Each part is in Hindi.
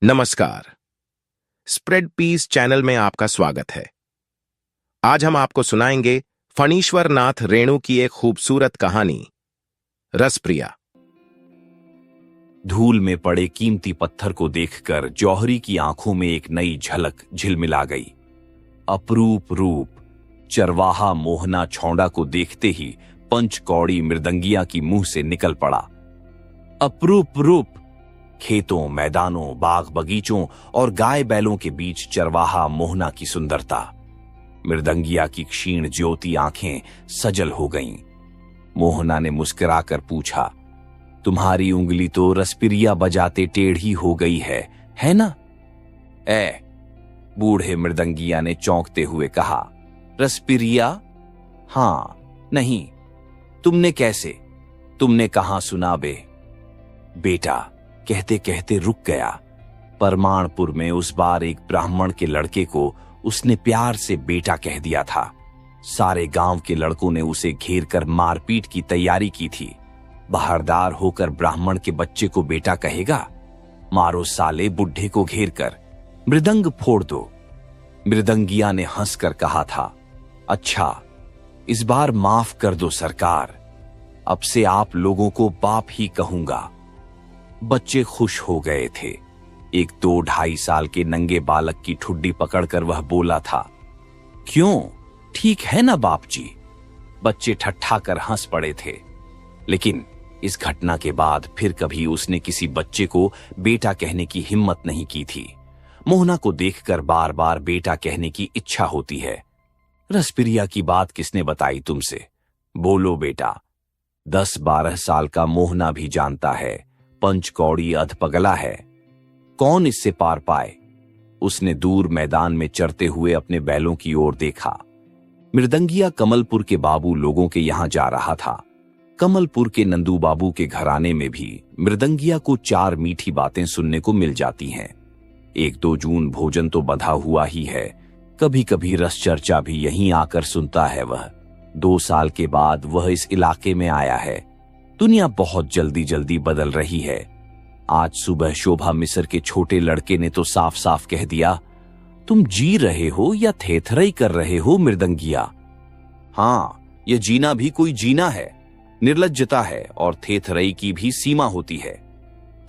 नमस्कार। स्प्रेड पीस चैनल में आपका स्वागत है। आज हम आपको सुनाएंगे फणीश्वर नाथ रेणु की एक खूबसूरत कहानी, रसप्रिया। धूल में पड़े कीमती पत्थर को देखकर जौहरी की आंखों में एक नई झलक झिलमिला गई। अपरूप रूप चरवाहा मोहना छौंडा को देखते ही पंचकौड़ी मृदंगिया की मुंह से निकल पड़ा। अपरूप रूप खेतों, मैदानों, बाग बगीचों और गाय बैलों के बीच चरवाहा मोहना की सुंदरता। मृदंगिया की क्षीण ज्योति आंखें सजल हो गईं। मोहना ने मुस्कुराकर पूछा, तुम्हारी उंगली तो रसपिरिया बजाते टेढ़ी हो गई है ना? बूढ़े मृदंगिया ने चौंकते हुए कहा, रसपिरिया? हां, नहीं, तुमने कहां सुना बेटा? कहते कहते रुक गया। परमाणपुर में उस बार एक ब्राह्मण के लड़के को उसने प्यार से बेटा कह दिया था। सारे गांव के लड़कों ने उसे घेर कर मारपीट की तैयारी की थी। बहारदार होकर ब्राह्मण के बच्चे को बेटा कहेगा? मारो साले बुढ़े को घेर कर, मृदंग फोड़ दो। मृदंगिया ने हंसकर कहा था, अच्छा, इस बार माफ कर दो सरकार, अब से आप लोगों को बाप ही कहूंगा। बच्चे खुश हो गए थे। एक 2-2.5 साल के नंगे बालक की ठुड्डी पकड़कर वह बोला था, क्यों, ठीक है ना बाप जी? बच्चे ठट्ठा कर हंस पड़े थे। लेकिन इस घटना के बाद फिर कभी उसने किसी बच्चे को बेटा कहने की हिम्मत नहीं की थी। मोहना को देखकर बार बार बेटा कहने की इच्छा होती है। रसपिरिया की बात किसने बताई तुमसे? बोलो बेटा। 10-12 साल का मोहना भी जानता है पंचकौड़ी अधपगला है, कौन इससे पार पाए? उसने दूर मैदान में चरते हुए अपने बैलों की ओर देखा। मृदंगिया कमलपुर के बाबू लोगों के यहां जा रहा था। कमलपुर के नंदू बाबू के घराने में भी मृदंगिया को 4 मीठी बातें सुनने को मिल जाती हैं। 1-2 जून भोजन तो बंधा हुआ ही है, कभी कभी रस चर्चा भी यहीं आकर सुनता है वह। 2 साल के बाद वह इस इलाके में आया है। दुनिया बहुत जल्दी जल्दी बदल रही है। आज सुबह शोभा मिसर के छोटे लड़के ने तो साफ साफ कह दिया, तुम जी रहे हो या थेथरई कर रहे हो मृदंगिया? हां, यह जीना भी कोई जीना है, निर्लज्जता है और थेथरई की भी सीमा होती है।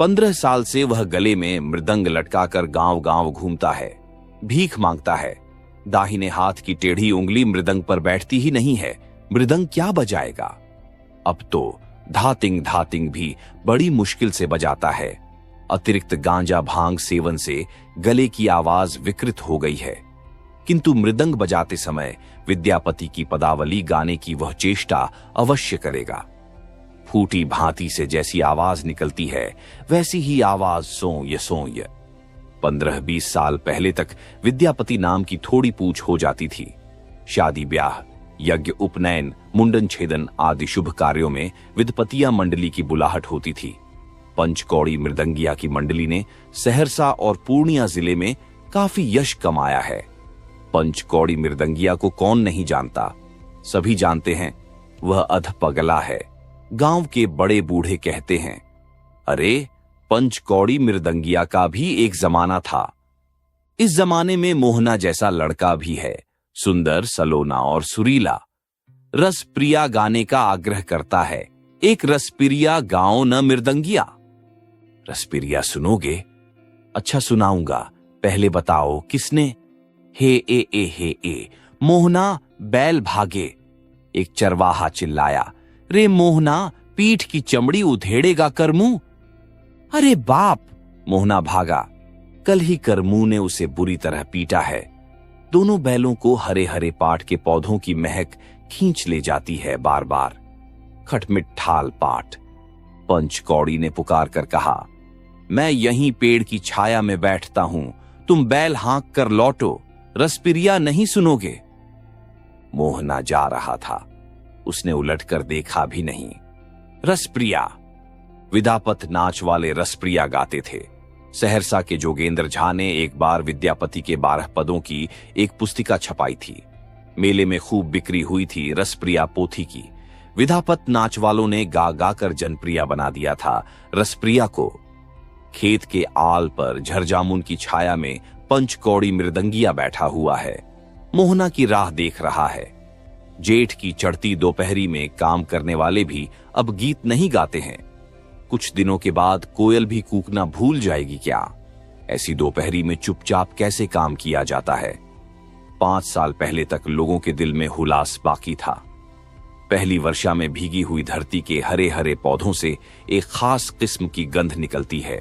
15 साल से वह गले में मृदंग लटकाकर गांव गांव घूमता है, भीख मांगता है। दाहिने हाथ की टेढ़ी उंगली मृदंग पर बैठती ही नहीं है, मृदंग क्या बजाएगा? अब तो धातिंग धातिंग भी बड़ी मुश्किल से बजाता है। अतिरिक्त गांजा भांग सेवन से गले की आवाज विकृत हो गई है। किंतु मृदंग बजाते समय विद्यापति की पदावली गाने की वह चेष्टा अवश्य करेगा। फूटी भांति से जैसी आवाज निकलती है वैसी ही आवाज सोय सोय। 15-20 साल पहले तक विद्यापति नाम की थोड़ी पूछ हो जाती थी। शादी ब्याह, यज्ञ, उपनयन, मुंडन छेदन आदि शुभ कार्यों में विद्पतिया मंडली की बुलाहट होती थी। पंचकौड़ी मृदंगिया की मंडली ने सहरसा और पूर्णिया जिले में काफी यश कमाया है। पंचकौड़ी मृदंगिया को कौन नहीं जानता? सभी जानते हैं वह अधपगला है। गांव के बड़े बूढ़े कहते हैं, अरे पंचकौड़ी मृदंगिया का भी एक जमाना था। इस जमाने में मोहना जैसा लड़का भी है, सुंदर, सलोना और सुरीला। रसप्रिया गाने का आग्रह करता है। एक रसप्रिया गाओ न मृदंगिया। रसप्रिया सुनोगे? अच्छा सुनाऊंगा, पहले बताओ किसने? हे ए मोहना बैल भागे। एक चरवाहा चिल्लाया, रे मोहना पीठ की चमड़ी उधेड़ेगा करमू। अरे बाप! मोहना भागा। कल ही करमू ने उसे बुरी तरह पीटा है। दोनों बैलों को हरे हरे पाट के पौधों की महक खींच ले जाती है बार बार। खटमिठाल पाट। पंचकौड़ी ने पुकार कर कहा, मैं यहीं पेड़ की छाया में बैठता हूं, तुम बैल हाँक कर लौटो, रसपिरिया नहीं सुनोगे। मोहना जा रहा था, उसने उलटकर देखा भी नहीं। रसप्रिया। विदापत नाच वाले रसप्रिया गाते थे। सहरसा के जोगेंद्र झा ने एक बार विद्यापति के 12 पदों की एक पुस्तिका छपाई थी। मेले में खूब बिक्री हुई थी रसप्रिया पोथी की। विदापत नाच वालों ने गा गा कर जनप्रिया बना दिया था रसप्रिया को। खेत के आल पर झरजामुन की छाया में पंचकौड़ी मृदंगिया बैठा हुआ है, मोहना की राह देख रहा है। जेठ की चढ़ती दोपहरी में काम करने वाले भी अब गीत नहीं गाते हैं। कुछ दिनों के बाद कोयल भी कूकना भूल जाएगी क्या? ऐसी दोपहरी में चुपचाप कैसे काम किया जाता है? 5 साल पहले तक लोगों के दिल में हुलास बाकी था। पहली वर्षा में भीगी हुई धरती के हरे हरे पौधों से एक खास किस्म की गंध निकलती है।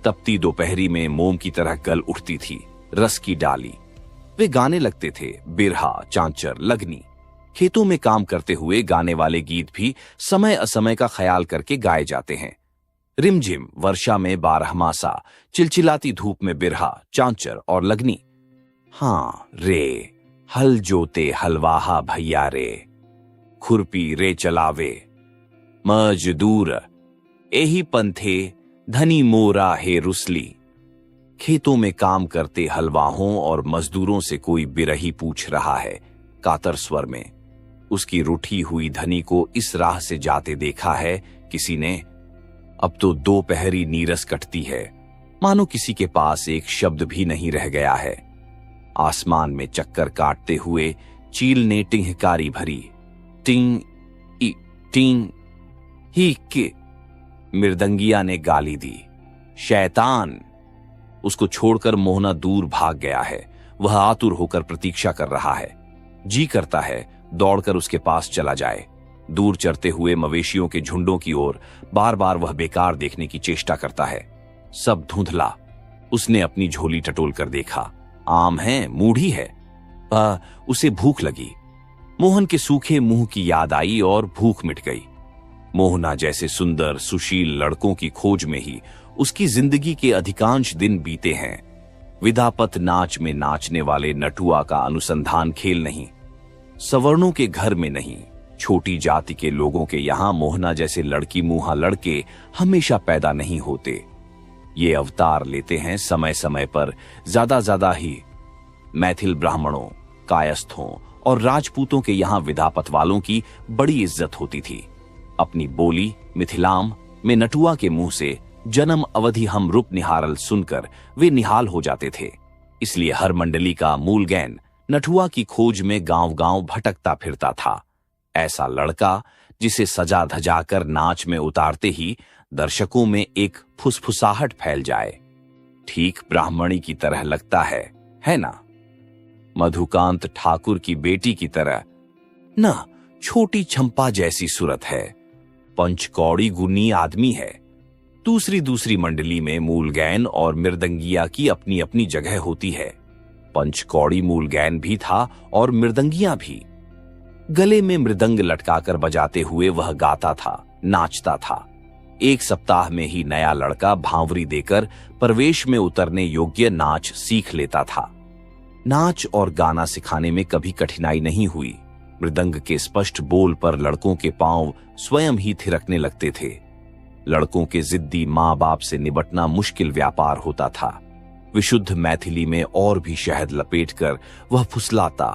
तपती दोपहरी में मोम की तरह गल उठती थी रस की डाली। वे गाने लगते थे, बिरहा, चांचर, लगनी। खेतों में काम करते हुए गाने वाले गीत भी समय असमय का ख्याल करके गाए जाते हैं। रिमझिम वर्षा में बारहमासा, चिलचिलाती धूप में बिरहा, चांचर और लगनी। हाँ रे, हल जोते हलवाहा भैया रे, खुरपी रे चलावे मजदूर, एही पंथे धनी मोरा हे रुसली। खेतों में काम करते हलवाहों और मजदूरों से कोई बिरही पूछ रहा है कातर स्वर में। उसकी रूठी हुई धनी को इस राह से जाते देखा है किसी ने? अब तो दोपहरी नीरस कटती है, मानो किसी के पास एक शब्द भी नहीं रह गया है। आसमान में चक्कर काटते हुए चील ने टिंहकारी भरी, टिंग ई टिंग ही के। मृदंगिया ने गाली दी, शैतान। उसको छोड़कर मोहना दूर भाग गया है। वह आतुर होकर प्रतीक्षा कर रहा है। जी करता है दौड़कर उसके पास चला जाए। दूर चरते हुए मवेशियों के झुंडों की ओर बार बार वह बेकार देखने की चेष्टा करता है। सब धुंधला। उसने अपनी झोली टटोल कर देखा, आम है, मूढ़ी है। उसे भूख लगी। मोहन के सूखे मुंह की याद आई और भूख मिट गई। मोहना जैसे सुंदर सुशील लड़कों की खोज में ही उसकी जिंदगी के अधिकांश दिन बीते हैं। विदापत नाच में नाचने वाले नटुआ का अनुसंधान खेल नहीं, सवर्णों के घर में नहीं, छोटी जाति के लोगों के यहां मोहना जैसे लड़की मुंहा लड़के हमेशा पैदा नहीं होते। ये अवतार लेते हैं समय समय पर ज्यादा ही। मैथिल ब्राह्मणों, कायस्थों और राजपूतों के यहां विदापत वालों की बड़ी इज्जत होती थी। अपनी बोली मिथिलाम में नटुआ के मुंह से जन्म अवधि हम रूप निहारल सुनकर वे निहाल हो जाते थे। इसलिए हर मंडली का मूल गैन नटुआ की खोज में गांव गांव भटकता फिरता था। ऐसा लड़का जिसे सजा धजा कर नाच में उतारते ही दर्शकों में एक फुसफुसाहट फैल जाए। ठीक ब्राह्मणी की तरह लगता है ना? मधुकांत ठाकुर की बेटी की तरह ना, छोटी चंपा जैसी सूरत है। पंचकौड़ी गुनी आदमी है। दूसरी मंडली में मूलगैन और मृदंगिया की अपनी अपनी जगह होती है। पंचकौड़ी मूलगैन भी था और मृदंगिया भी। गले में मृदंग लटकाकर बजाते हुए वह गाता था, नाचता था। 1 सप्ताह में ही नया लड़का भांवरी देकर प्रवेश में उतरने योग्य नाच सीख लेता था। नाच और गाना सिखाने में कभी कठिनाई नहीं हुई। मृदंग के स्पष्ट बोल पर लड़कों के पांव स्वयं ही थिरकने लगते थे। लड़कों के जिद्दी मां बाप से निपटना मुश्किल व्यापार होता था। विशुद्ध मैथिली में और भी शहद लपेटकर वह फुसलाता।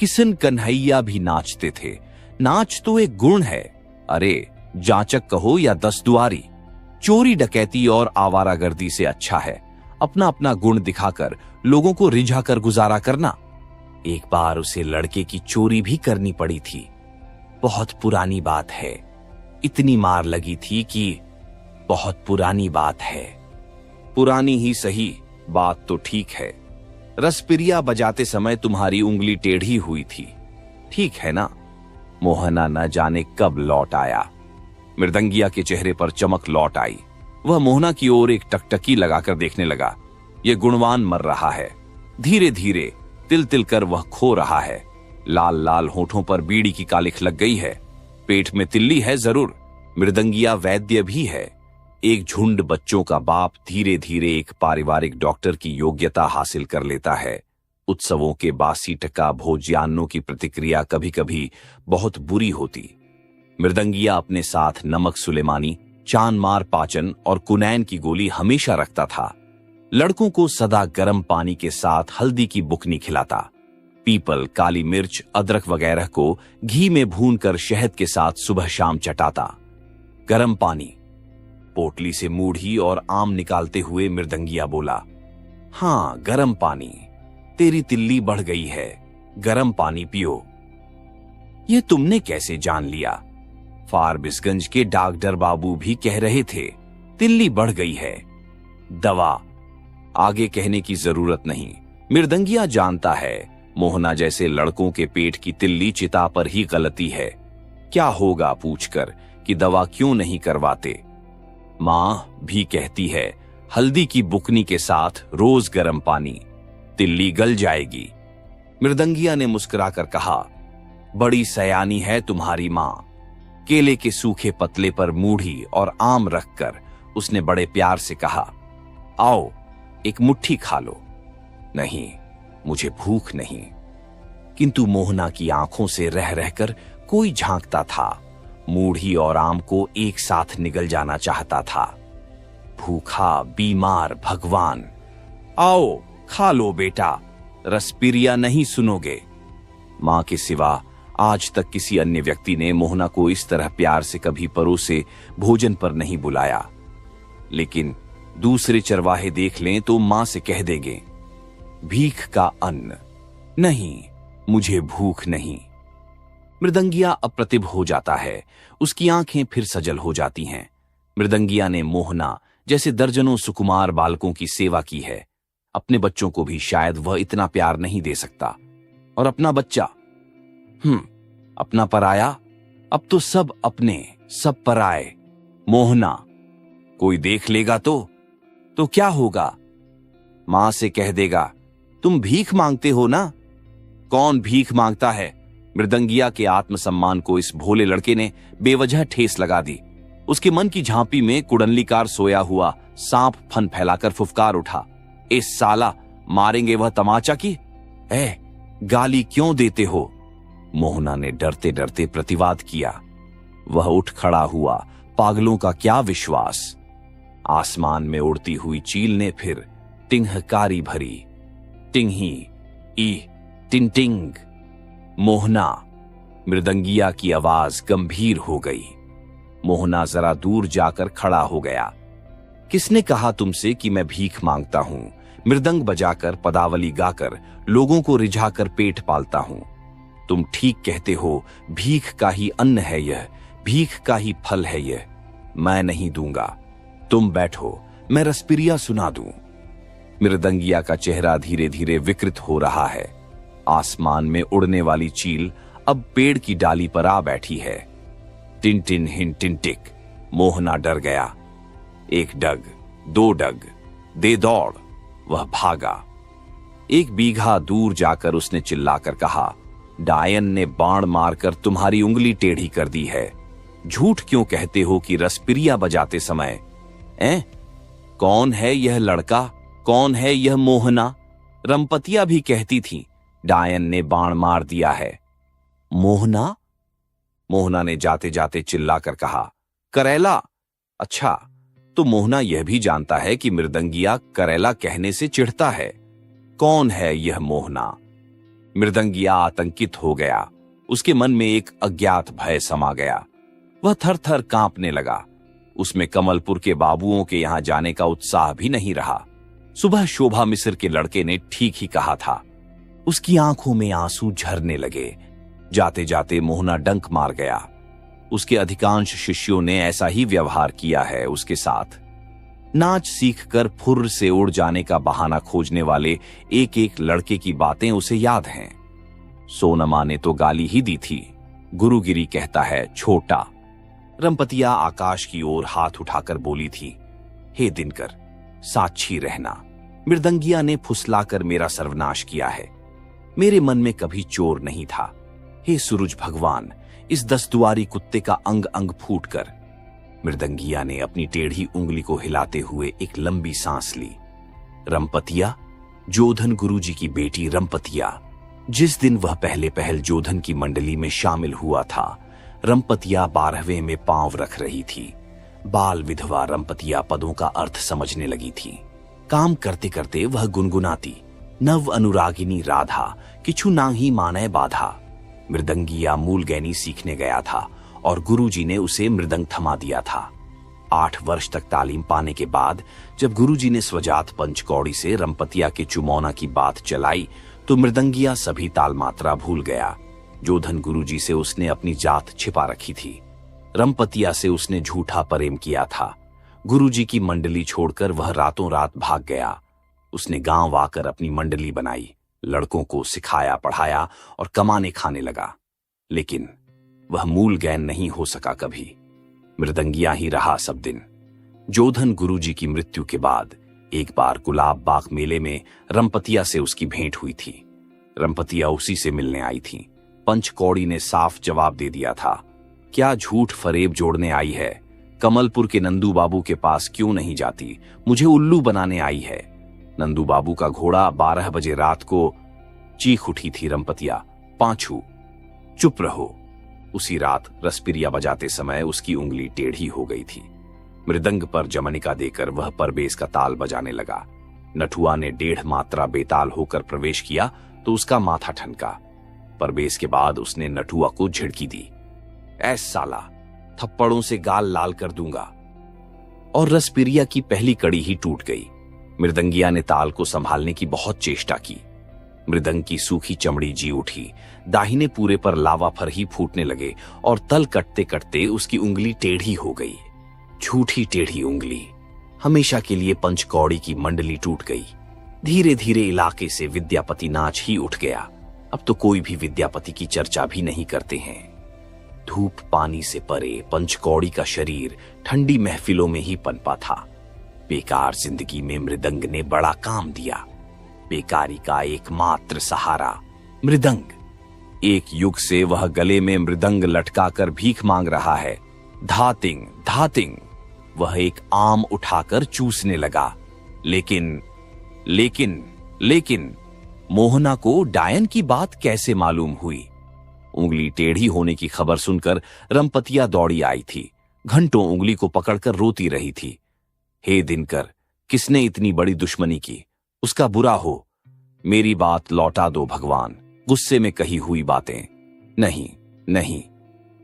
किशन कन्हैया भी नाचते थे। नाच तो एक गुण है। अरे जांचक कहो या 10 दुआरी, चोरी डकैती और आवारागर्दी से अच्छा है अपना अपना गुण दिखाकर लोगों को रिझाकर गुजारा करना। एक बार उसे लड़के की चोरी भी करनी पड़ी थी। बहुत पुरानी बात है। इतनी मार लगी थी कि बहुत पुरानी बात है। पुरानी ही सही, बात तो ठीक है। रसपिरिया बजाते समय तुम्हारी उंगली टेढ़ी हुई थी, ठीक है ना? मोहना न जाने कब लौट आया। मृदंगिया के चेहरे पर चमक लौट आई। वह मोहना की ओर एक टकटकी लगाकर देखने लगा। यह गुणवान मर रहा है। धीरे धीरे तिल तिल कर वह खो रहा है। लाल लाल होठों पर बीड़ी की कालिख लग गई है। पेट में तिल्ली है जरूर। मृदंगिया वैद्य भी है। एक झुंड बच्चों का बाप धीरे धीरे एक पारिवारिक डॉक्टर की योग्यता हासिल कर लेता है। उत्सवों के बासी टका भोज्यान्नों की प्रतिक्रिया कभी कभी बहुत बुरी होती। मृदंगिया अपने साथ नमक सुलेमानी, चांदमार पाचन और कुनैन की गोली हमेशा रखता था। लड़कों को सदा गर्म पानी के साथ हल्दी की बुकनी खिलाता। पीपल, काली मिर्च, अदरक वगैरह को घी में भूनकर शहद के साथ सुबह शाम चटाता। गर्म पानी, पोटली से मूढ़ी और आम निकालते हुए मृदंगिया बोला, हाँ, गरम पानी। तेरी तिल्ली बढ़ गई है, गरम पानी पियो। ये तुमने कैसे जान लिया? फारबिसगंज के डॉक्टर बाबू भी कह रहे थे तिल्ली बढ़ गई है। दवा आगे कहने की जरूरत नहीं। मृदंगिया जानता है मोहना जैसे लड़कों के पेट की तिल्ली चिता पर ही गलती है। क्या होगा पूछकर कि दवा क्यों नहीं करवाते। मां भी कहती है हल्दी की बुकनी के साथ रोज गर्म पानी, तिल्ली गल जाएगी। मृदंगिया ने मुस्कुराकर कहा, बड़ी सयानी है तुम्हारी मां। केले के सूखे पतले पर मूढ़ी और आम रखकर उसने बड़े प्यार से कहा, आओ एक मुट्ठी खा लो। नहीं, मुझे भूख नहीं। किंतु मोहना की आंखों से रह रहकर कोई झांकता था, मूढ़ी और आम को एक साथ निगल जाना चाहता था। भूखा बीमार भगवान, आओ खा लो बेटा, रसपिरिया नहीं सुनोगे। मां के सिवा आज तक किसी अन्य व्यक्ति ने मोहना को इस तरह प्यार से कभी परोसे भोजन पर नहीं बुलाया। लेकिन दूसरे चरवाहे देख लें तो मां से कह देंगे, भीख का अन्न नहीं, मुझे भूख नहीं। मृदंगिया अप्रतिभ हो जाता है, उसकी आंखें फिर सजल हो जाती हैं। मृदंगिया ने मोहना जैसे दर्जनों सुकुमार बालकों की सेवा की है। अपने बच्चों को भी शायद वह इतना प्यार नहीं दे सकता। और अपना बच्चा, अपना पराया, अब तो सब अपने सब पराए। मोहना कोई देख लेगा तो क्या होगा? मां से कह देगा, तुम भीख मांगते हो ना। कौन भीख मांगता है? मृदंगिया के आत्मसम्मान को इस भोले लड़के ने बेवजह ठेस लगा दी। उसके मन की झांपी में कुडनलीकार सोया हुआ सांप फन फैलाकर फुफकार उठा, इस साला मारेंगे वह तमाचा की। गाली क्यों देते हो? मोहना ने डरते डरते प्रतिवाद किया। वह उठ खड़ा हुआ, पागलों का क्या विश्वास। आसमान में उड़ती हुई चील ने फिर टिंहकारी भरी, टिंही ई टिंटिंग। मोहना, मृदंगिया की आवाज गंभीर हो गई। मोहना जरा दूर जाकर खड़ा हो गया। किसने कहा तुमसे कि मैं भीख मांगता हूं? मृदंग बजाकर, पदावली गाकर, लोगों को रिझाकर पेट पालता हूं। तुम ठीक कहते हो, भीख का ही अन्न है यह, भीख का ही फल है यह। मैं नहीं दूंगा। तुम बैठो, मैं रसपिरिया सुना दूं। मृदंगिया का चेहरा धीरे धीरे विकृत हो रहा है। आसमान में उड़ने वाली चील अब पेड़ की डाली पर आ बैठी है। टिन टिन हिन टिन टिक। मोहना डर गया। एक डग, दो डग, दे दौड़। वह भागा। 1 बीघा दूर जाकर उसने चिल्लाकर कहा, डायन ने बाण मारकर तुम्हारी उंगली टेढ़ी कर दी है। झूठ क्यों कहते हो कि रसपिरिया बजाते समय? कौन है यह लड़का? कौन है यह मोहना? रंपतिया भी कहती थी डायन ने बाण मार दिया है। मोहना? मोहना ने जाते जाते चिल्लाकर कहा, करेला। अच्छा, तो मोहना यह भी जानता है कि मृदंगिया करेला कहने से चिढ़ता है। कौन है यह मोहना? मृदंगिया आतंकित हो गया। उसके मन में एक अज्ञात भय समा गया। वह थर थर कांपने लगा। उसमें कमलपुर के बाबुओं के यहां जाने का उत्साह भी नहीं रहा। सुबह शोभा मिश्र के लड़के ने ठीक ही कहा था। उसकी आंखों में आंसू झरने लगे। जाते जाते मोहना डंक मार गया। उसके अधिकांश शिष्यों ने ऐसा ही व्यवहार किया है उसके साथ। नाच सीखकर फुर्र से उड़ जाने का बहाना खोजने वाले एक एक लड़के की बातें उसे याद हैं। सोनमा ने तो गाली ही दी थी। गुरुगिरी कहता है छोटा। रंपतिया आकाश की ओर हाथ उठाकर बोली थी, हे दिनकर, साक्षी रहना। मृदंगिया ने फुसलाकर मेरा सर्वनाश किया है। मेरे मन में कभी चोर नहीं था। हे सूरज भगवान, इस 10 दुआरी कुत्ते का अंग अंग फूट कर। मृदंगिया ने अपनी टेढ़ी उंगली को हिलाते हुए एक लंबी सांस ली। रंपतिया, जोधन गुरुजी की बेटी रंपतिया। जिस दिन वह पहले पहल जोधन की मंडली में शामिल हुआ था, रंपतिया 12वें में पांव रख रही थी। बाल विधवा रंपतिया पदों का अर्थ समझने लगी थी। काम करते करते वह गुनगुनाती, नव अनुरागिनी राधा, किछु नाही माने बाधा। मृदंगिया मूल गैनी सीखने गया था और गुरुजी ने उसे मृदंग थमा दिया था। 8 वर्ष तक तालीम पाने के बाद जब गुरुजी ने स्वजात पंचकौड़ी से रमपतिया के चुमौना की बात चलाई तो मृदंगिया सभी ताल मात्रा भूल गया। जो धन गुरुजी से उसने अपनी जात छिपा रखी थी, रमपतिया से उसने झूठा प्रेम किया था। गुरुजी की मंडली छोड़कर वह रातों रात भाग गया। उसने गांव आकर अपनी मंडली बनाई, लड़कों को सिखाया पढ़ाया और कमाने खाने लगा, लेकिन वह मूल गैन नहीं हो सका कभी। मृदंगिया ही रहा सब दिन। जोधन गुरुजी की मृत्यु के बाद एक बार गुलाब बाग मेले में रमपतिया से उसकी भेंट हुई थी। रमपतिया उसी से मिलने आई थी। पंचकौड़ी ने साफ जवाब दे दिया था, क्या झूठ फरेब जोड़ने आई है? कमलपुर के नंदू बाबू के पास क्यों नहीं जाती? मुझे उल्लू बनाने आई है। नंदू बाबू का घोड़ा 12 बजे रात को चीख उठी थी रमपतिया, पांचू चुप रहो। उसी रात रसपिरिया बजाते समय उसकी उंगली टेढ़ी हो गई थी। मृदंग पर जमनिका देकर वह परबेस का ताल बजाने लगा। नठुआ ने 1.5 मात्रा बेताल होकर प्रवेश किया तो उसका माथा ठनका। परबेस के बाद उसने नठुआ को झिड़की दी, ऐ साला, थप्पड़ों से गाल लाल कर दूंगा। और रसपिरिया की पहली कड़ी ही टूट गई। मृदंगिया ने ताल को संभालने की बहुत चेष्टा की। मृदंग की सूखी चमड़ी जी उठी, दाहिने पूरे पर लावा फर ही फूटने लगे और तल कटते कटते उसकी उंगली टेढ़ी हो गई। झूठी टेढ़ी उंगली। हमेशा के लिए पंचकौड़ी की मंडली टूट गई। धीरे धीरे इलाके से विद्यापति नाच ही उठ गया। अब तो कोई भी विद्यापति की चर्चा भी नहीं करते हैं। धूप पानी से परे पंचकौड़ी का शरीर ठंडी महफिलों में ही पनपा था। बेकार जिंदगी में मृदंग ने बड़ा काम दिया। बेकारी का एकमात्र सहारा मृदंग। एक युग से वह गले में मृदंग लटकाकर भीख मांग रहा है। धातिंग धातिंग। वह एक आम उठाकर चूसने लगा। लेकिन लेकिन लेकिन मोहना को डायन की बात कैसे मालूम हुई? उंगली टेढ़ी होने की खबर सुनकर रमपतिया दौड़ी आई थी। घंटों उंगली को पकड़कर रोती रही थी। हे दिनकर, किसने इतनी बड़ी दुश्मनी की? उसका बुरा हो। मेरी बात लौटा दो भगवान। गुस्से में कही हुई बातें। नहीं नहीं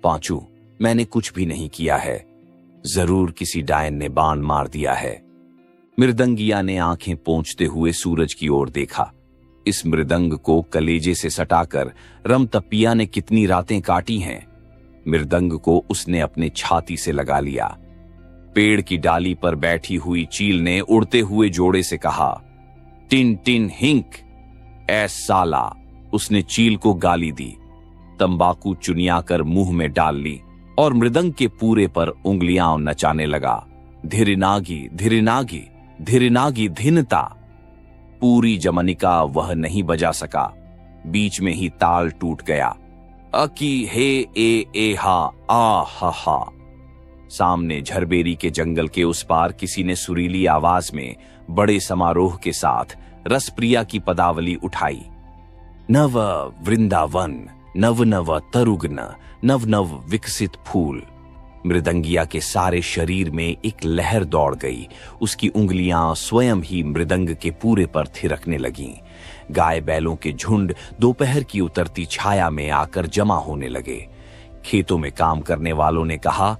पांचू, मैंने कुछ भी नहीं किया है। जरूर किसी डायन ने बाण मार दिया है। मृदंगिया ने आंखें पोंछते हुए सूरज की ओर देखा। इस मृदंग को कलेजे से सटाकर रमतपिया ने कितनी रातें काटी हैं। मृदंग को उसने अपने छाती से लगा लिया। पेड़ की डाली पर बैठी हुई चील ने उड़ते हुए जोड़े से कहा, टिन टिन हिंक। ऐ साला, उसने चील को गाली दी। तंबाकू चुनियाकर मुंह में डाल ली और मृदंग के पूरे पर उंगलियां नचाने लगा। धिरिनागी धिरिनागी धिरिनागी धिनता। पूरी जमनिका वह नहीं बजा सका। बीच में ही ताल टूट गया। अकी हे ए हा आ हा। सामने झरबेरी के जंगल के उस पार किसी ने सुरीली आवाज में बड़े समारोह के साथ रसप्रिया की पदावली उठाई। नव वृंदावन, नव नव तरुग्न, नव नव विकसित फूल। मृदंगिया के सारे शरीर में एक लहर दौड़ गई। उसकी उंगलियां स्वयं ही मृदंग के पूरे पर थिरकने लगीं। गाय बैलों के झुंड दोपहर की उतरती छाया में आकर जमा होने लगे। खेतों में काम करने वालों ने कहा,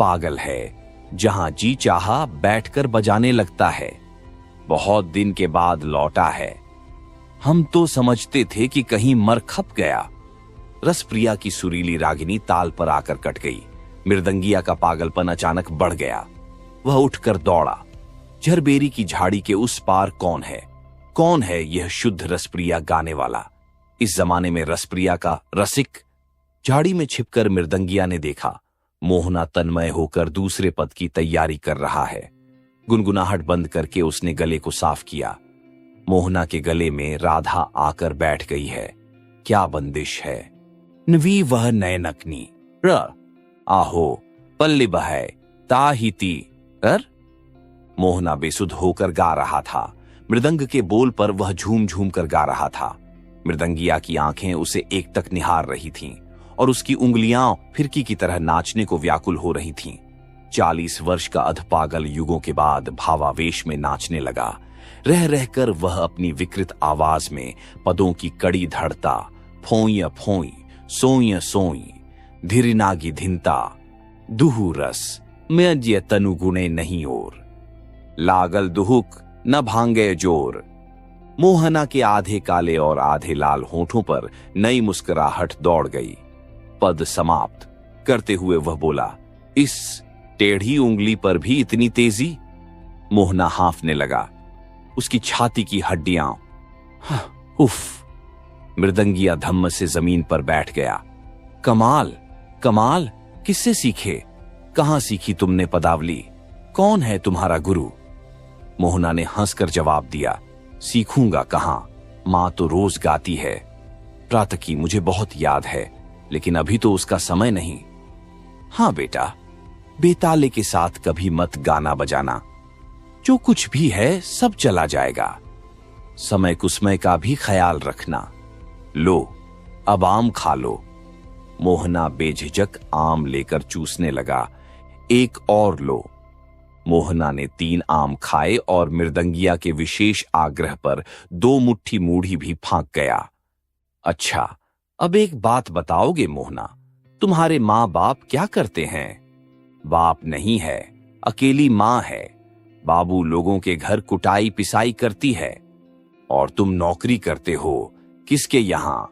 पागल है, जहां जी चाहा बैठकर बजाने लगता है। बहुत दिन के बाद लौटा है। हम तो समझते थे कि कहीं मर खप गया। रसप्रिया की सुरीली रागिनी ताल पर आकर कट गई। मृदंगिया का पागलपन अचानक बढ़ गया। वह उठकर दौड़ा। झरबेरी की झाड़ी के उस पार कौन है? कौन है यह शुद्ध रसप्रिया गाने वाला? इस जमाने में रसप्रिया का रसिक? झाड़ी में छिपकर मृदंगिया ने देखा, मोहना तन्मय होकर दूसरे पद की तैयारी कर रहा है। गुनगुनाहट बंद करके उसने गले को साफ किया। मोहना के गले में राधा आकर बैठ गई है। क्या बंदिश है! नवी वह नयनकनी र आहो पल्ली बहै ताहिती कर। मोहना बेसुध होकर गा रहा था। मृदंग के बोल पर वह झूम झूम कर गा रहा था। मृदंगिया की आंखें उसे एकटक निहार रही थीं और उसकी उंगलियां फिरकी की तरह नाचने को व्याकुल हो रही थीं। 40 वर्ष का अधपागल युगों के बाद भावावेश में नाचने लगा। रह रहकर वह अपनी विकृत आवाज में पदों की कड़ी धड़ता, फोई फोई, सोई सोई, धिरिनागी धिनता, दुहू रस, मैं ये तनु गुणे नहीं और, लागल दुहुक न भांगे जोर। मोहना के आधे काले और आधे लाल होठों पर नई मुस्कुराहट दौड़ गई। पद समाप्त करते हुए वह बोला, इस टेढ़ी उंगली पर भी इतनी तेजी? मोहना हांफने लगा। उसकी छाती की हड्डियां उफ। मृदंगिया धम्म से जमीन पर बैठ गया। कमाल कमाल, किससे सीखे? कहां सीखी तुमने पदावली? कौन है तुम्हारा गुरु? मोहना ने हंसकर जवाब दिया, सीखूंगा कहां, मां तो रोज गाती है। प्रातः की मुझे बहुत याद है, लेकिन अभी तो उसका समय नहीं। हां बेटा, बेताले के साथ कभी मत गाना बजाना। जो कुछ भी है सब चला जाएगा। समय कुसमय का भी ख्याल रखना। लो, अब आम खा लो। मोहना बेझिझक आम लेकर चूसने लगा। एक और लो। मोहना ने 3 आम खाए और मृदंगिया के विशेष आग्रह पर 2 मुट्ठी मूढ़ी भी फांक गया। अच्छा, अब एक बात बताओगे मोहना, तुम्हारे मां बाप क्या करते हैं? बाप नहीं है, अकेली मां है। बाबू लोगों के घर कुटाई पिसाई करती है। और तुम नौकरी करते हो किसके यहां?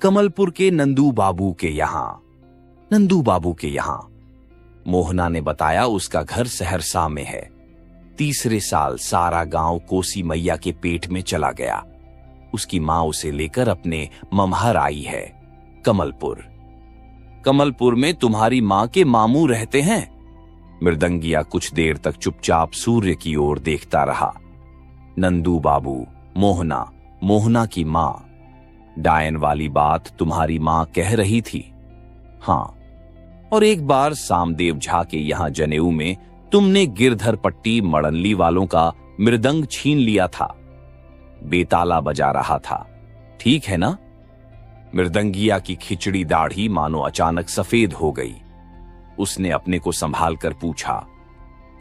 कमलपुर के नंदू बाबू के यहां। नंदू बाबू के यहां? मोहना ने बताया, उसका घर सहरसा में है। तीसरे साल सारा गांव कोसी मैया के पेट में चला गया। उसकी मां उसे लेकर अपने ममहर आई है, कमलपुर। कमलपुर में तुम्हारी मां के मामू रहते हैं? मृदंगिया कुछ देर तक चुपचाप सूर्य की ओर देखता रहा। नंदू बाबू, मोहना, मोहना की मां। डायन वाली बात तुम्हारी मां कह रही थी? हां। और एक बार सामदेव झा के यहां जनेऊ में तुमने गिरधर पट्टी मड़नली वालों का मृदंग छीन लिया था। बेताला बजा रहा था, ठीक है ना? मृदंगिया की खिचड़ी दाढ़ी मानो अचानक सफेद हो गई। उसने अपने को संभाल कर पूछा,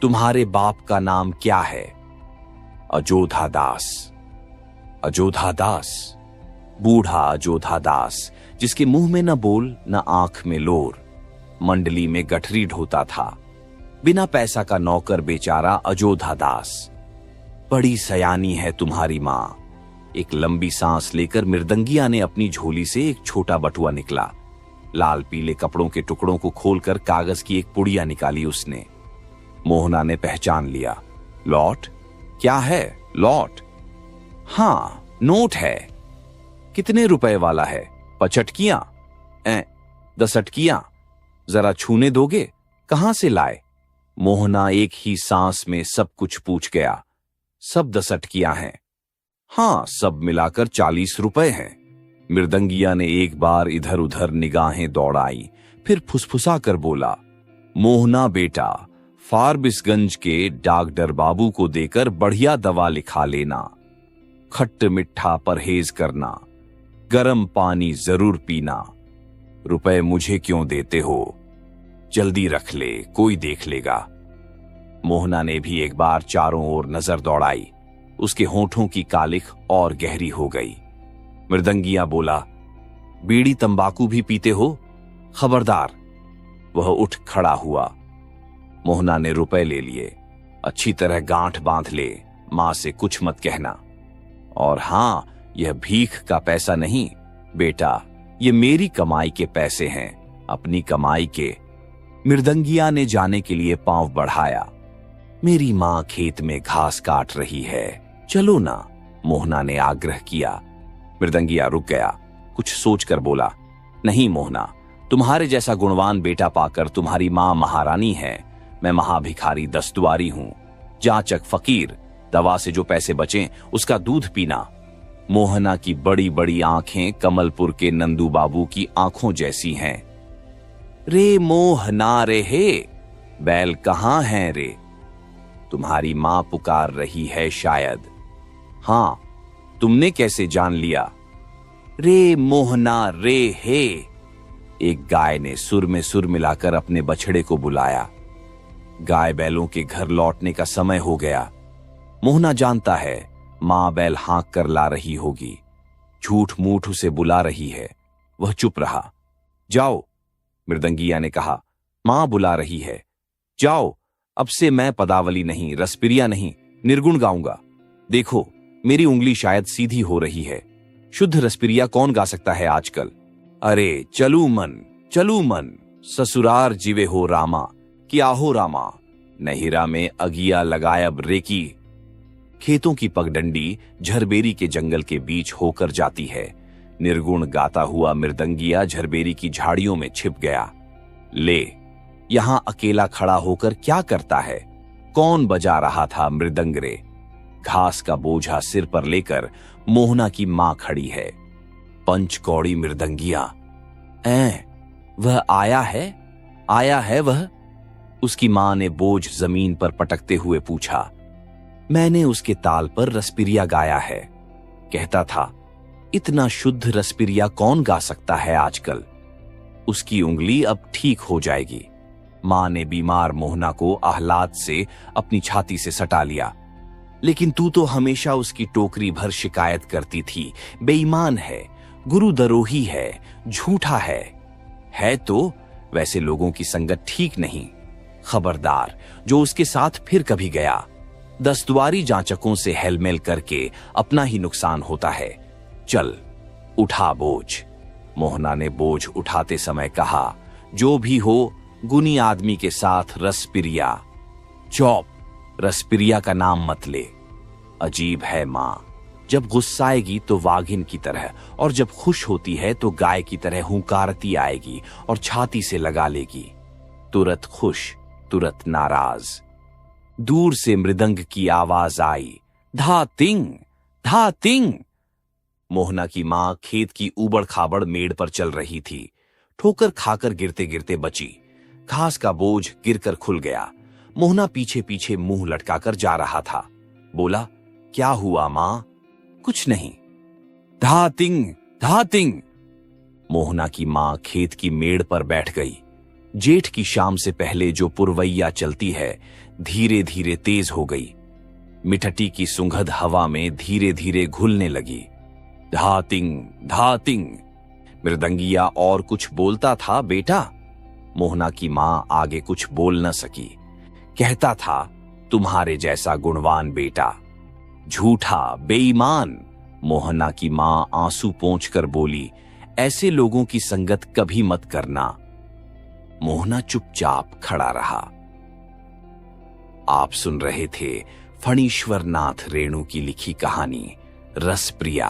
तुम्हारे बाप का नाम क्या है? अजोधा दास। अजोधा दास? बूढ़ा अजोधा दास, जिसके मुंह में न बोल न आंख में लोर, मंडली में गठरी ढोता था। बिना पैसा का नौकर बेचारा अजोधा दास। बड़ी सयानी है तुम्हारी मां। एक लंबी सांस लेकर मृदंगिया ने अपनी झोली से एक छोटा बटुआ निकला। लाल पीले कपड़ों के टुकड़ों को खोलकर कागज की एक पुड़िया निकाली उसने। मोहना ने पहचान लिया। लौट? क्या है लौट? हां, नोट है। कितने रुपए वाला है? 5 अटकियां? 10 अटकियां? जरा छूने दोगे? कहां से लाए? मोहना एक ही सांस में सब कुछ पूछ गया। सब 10 अटकियां हैं। हां, सब मिलाकर 40 रुपए हैं। मृदंगिया ने एक बार इधर उधर निगाहें दौड़ाई, फिर फुसफुसा कर बोला, मोहना बेटा, फारबिसगंज के डॉक्टर बाबू को देकर बढ़िया दवा लिखा लेना। खट्ट मिठा परहेज करना। गर्म पानी जरूर पीना। रुपए मुझे क्यों देते हो? जल्दी रख ले, कोई देख लेगा। मोहना ने भी एक बार चारों ओर नजर दौड़ाई। उसके होठों की कालिख और गहरी हो गई। मृदंगिया बोला, बीड़ी तंबाकू भी पीते हो? खबरदार। वह उठ खड़ा हुआ। मोहना ने रुपए ले लिए। अच्छी तरह गांठ बांध ले, मां से कुछ मत कहना। और हां, यह भीख का पैसा नहीं बेटा, ये मेरी कमाई के पैसे हैं, अपनी कमाई के। मृदंगिया ने जाने के लिए पांव बढ़ाया। मेरी मां खेत में घास काट रही है, चलो ना, मोहना ने आग्रह किया। मृदंगिया रुक गया, कुछ सोचकर बोला, नहीं मोहना, तुम्हारे जैसा गुणवान बेटा पाकर तुम्हारी मां महारानी है, मैं महाभिखारी दस्तुआरी हूं, जाचक फकीर। दवा से जो पैसे बचें उसका दूध पीना। मोहना की बड़ी बड़ी आंखें कमलपुर के नंदू बाबू की आंखों जैसी हैं। रे मोहना रे हे, बैल कहां हैं रे? तुम्हारी मां पुकार रही है शायद। हां, तुमने कैसे जान लिया? रे मोहना रे हे। एक गाय ने सुर में सुर मिलाकर अपने बछड़े को बुलाया। गाय बैलों के घर लौटने का समय हो गया। मोहना जानता है मां बैल हाँक कर ला रही होगी, झूठ मूठ उसे बुला रही है। वह चुप रहा। जाओ, मृदंगिया ने कहा, मां बुला रही है। जाओ, अब से मैं पदावली नहीं, रसप्रिया नहीं, निर्गुण गाऊंगा। देखो, मेरी उंगली शायद सीधी हो रही है। शुद्ध रसप्रिया कौन गा सकता है आजकल? अरे चलू मन, ससुरार जीवे हो रामा, क्या हो रामा, नहिरा में अगिया लगायब रेकी। खेतों की पगडंडी झरबेरी के जंगल के बीच होकर जाती है। निर्गुण गाता हुआ मृदंगिया झरबेरी की झाड़ियों में छिप गया। ले, यहां अकेला खड़ा होकर क्या करता है? कौन बजा रहा था मृदंग रे? घास का बोझा सिर पर लेकर मोहना की मां खड़ी है। पंचकौड़ी मृदंगिया, वह आया है वह? उसकी मां ने बोझ जमीन पर पटकते हुए पूछा। मैंने उसके ताल पर रसप्रिया गाया है। कहता था, इतना शुद्ध रसप्रिया कौन गा सकता है आजकल? उसकी उंगली अब ठीक हो जाएगी। मां ने बीमार मोहना को आह्लाद से अपनी छाती से सटा लिया। लेकिन तू तो हमेशा उसकी टोकरी भर शिकायत करती थी, बेईमान है, गुरुद्रोही है, झूठा है तो वैसे लोगों की संगत ठीक नहीं। खबरदार, जो उसके साथ फिर कभी गया, 10 द्वारी जांचकों से हेलमेल करके अपना ही नुकसान होता है। चल, उठा बोझ। मोहना ने बोझ उठाते समय कहा, जो भी हो, गुनी आदमी के साथ रसप्रिया। चौप, रसप्रिया का नाम मत ले। अजीब है मां, जब गुस्साएगी तो वाघिन की तरह, और जब खुश होती है तो गाय की तरह हुंकारती आएगी और छाती से लगा लेगी। तुरत खुश, तुरत नाराज। दूर से मृदंग की आवाज आई, धा तिंग, धा तिंग। मोहना की मां खेत की ऊबड़ खाबड़ मेड़ पर चल रही थी। ठोकर खाकर गिरते गिरते बची। घास का बोझ गिरकर खुल गया। मोहना पीछे पीछे मुंह लटकाकर जा रहा था। बोला, क्या हुआ मां? कुछ नहीं। धातिंग, धातिंग। मोहना की मां खेत की मेड़ पर बैठ गई। जेठ की शाम से पहले जो पुरवैया चलती है, धीरे धीरे तेज हो गई। मिठटी की सुंघद हवा में धीरे धीरे घुलने लगी। धातिंग, धातिंग। मृदंगिया और कुछ बोलता था। बेटा, मोहना की मां आगे कुछ बोल न सकी। कहता था, तुम्हारे जैसा गुणवान बेटा। झूठा, बेईमान। मोहना की मां आंसू पोंछकर बोली, ऐसे लोगों की संगत कभी मत करना। मोहना चुपचाप खड़ा रहा। आप सुन रहे थे फणीश्वर नाथ रेणु की लिखी कहानी रसप्रिया।